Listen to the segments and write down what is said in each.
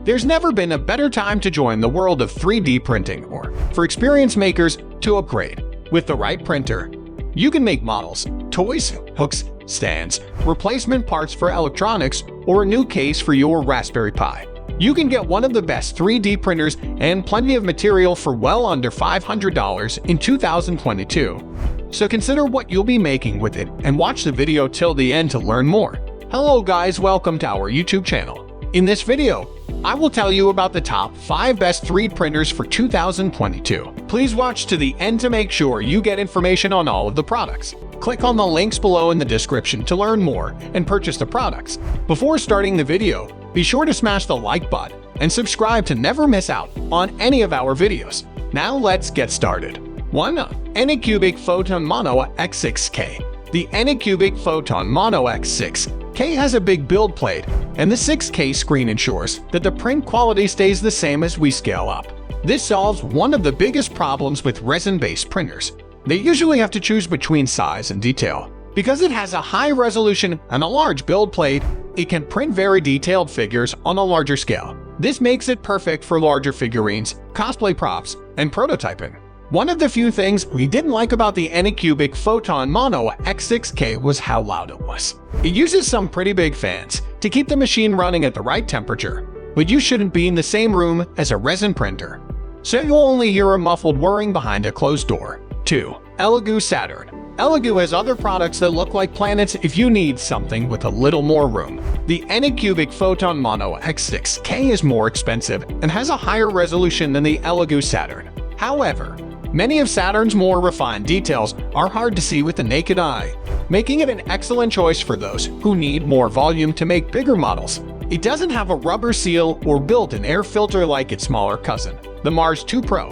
There's never been a better time to join the world of 3D printing or for experience makers to upgrade. With the right printer, you can make models, toys, hooks, stands, replacement parts for electronics, or a new case for your Raspberry Pi. You can get one of the best 3D printers and plenty of material for well under $500 in 2022. So consider what you'll be making with it and watch the video till the end to learn more. Hello guys, welcome to our YouTube channel. In this video, I will tell you about the top 5 best 3D printers for 2022. Please watch to the end to make sure you get information on all of the products. Click on the links below in the description to learn more and purchase the products. Before starting the video, be sure to smash the like button and subscribe to never miss out on any of our videos. Now let's get started. 1. Anycubic Photon Mono X6K. The Anycubic Photon Mono X6K has a big build plate, and the 6K screen ensures that the print quality stays the same as we scale up. This solves one of the biggest problems with resin-based printers. They usually have to choose between size and detail. Because it has a high resolution and a large build plate, it can print very detailed figures on a larger scale. This makes it perfect for larger figurines, cosplay props, and prototyping. One of the few things we didn't like about the Anycubic Photon Mono X6K was how loud it was. It uses some pretty big fans to keep the machine running at the right temperature, but you shouldn't be in the same room as a resin printer, so you'll only hear a muffled whirring behind a closed door. 2. Elegoo Saturn. Elegoo has other products that look like planets if you need something with a little more room. The Anycubic Photon Mono X6K is more expensive and has a higher resolution than the Elegoo Saturn. However, many of Saturn's more refined details are hard to see with the naked eye, making it an excellent choice for those who need more volume to make bigger models. It doesn't have a rubber seal or built-in air filter like its smaller cousin, the Mars 2 Pro,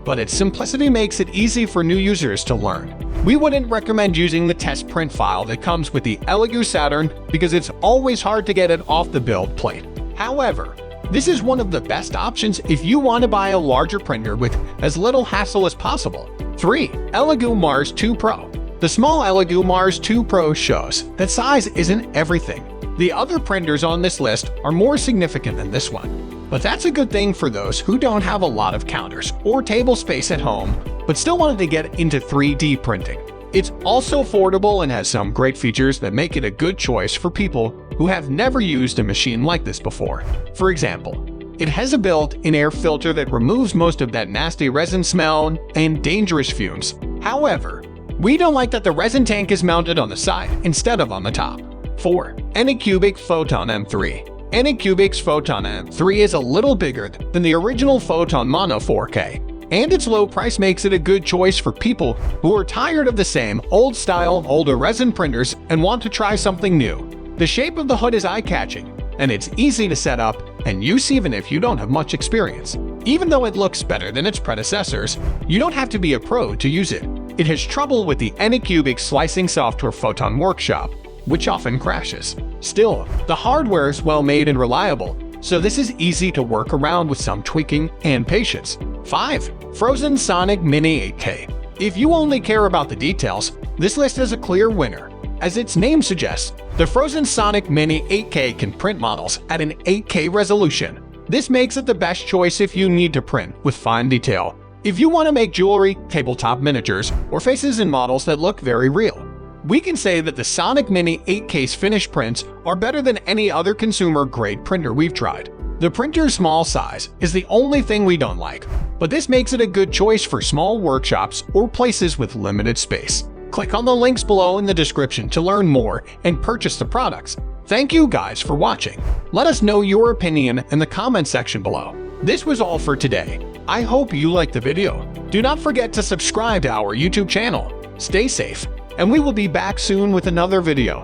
but its simplicity makes it easy for new users to learn. We wouldn't recommend using the test print file that comes with the Elegoo Saturn because it's always hard to get it off the build plate. However, this is one of the best options if you want to buy a larger printer with as little hassle as possible. 3. Elegoo Mars 2 Pro. The small Elegoo Mars 2 Pro shows that size isn't everything. The other printers on this list are more significant than this one, but that's a good thing for those who don't have a lot of counters or table space at home but still wanted to get into 3D printing. It's also affordable and has some great features that make it a good choice for people who have never used a machine like this before. For example, it has a built-in air filter that removes most of that nasty resin smell and dangerous fumes. However, we don't like that the resin tank is mounted on the side instead of on the top. 4. Anycubic Photon M3. Anycubic's Photon M3 is a little bigger than the original Photon Mono 4K, and its low price makes it a good choice for people who are tired of the same old-style, older resin printers and want to try something new. The shape of the hood is eye-catching, and it's easy to set up and use even if you don't have much experience. Even though it looks better than its predecessors, you don't have to be a pro to use it. It has trouble with the Anycubic slicing software Photon Workshop, which often crashes. Still, the hardware is well made and reliable, so this is easy to work around with some tweaking and patience. 5. Frozen Sonic Mini 8K. If you only care about the details, this list is a clear winner. As its name suggests, the Frozen Sonic Mini 8K can print models at an 8K resolution. This makes it the best choice if you need to print with fine detail. If you want to make jewelry, tabletop miniatures, or faces in models that look very real, we can say that the Sonic Mini 8K's finished prints are better than any other consumer-grade printer we've tried. The printer's small size is the only thing we don't like, but this makes it a good choice for small workshops or places with limited space. Click on the links below in the description to learn more and purchase the products. Thank you guys for watching. Let us know your opinion in the comment section below. This was all for today. I hope you liked the video. Do not forget to subscribe to our YouTube channel. Stay safe, and we will be back soon with another video.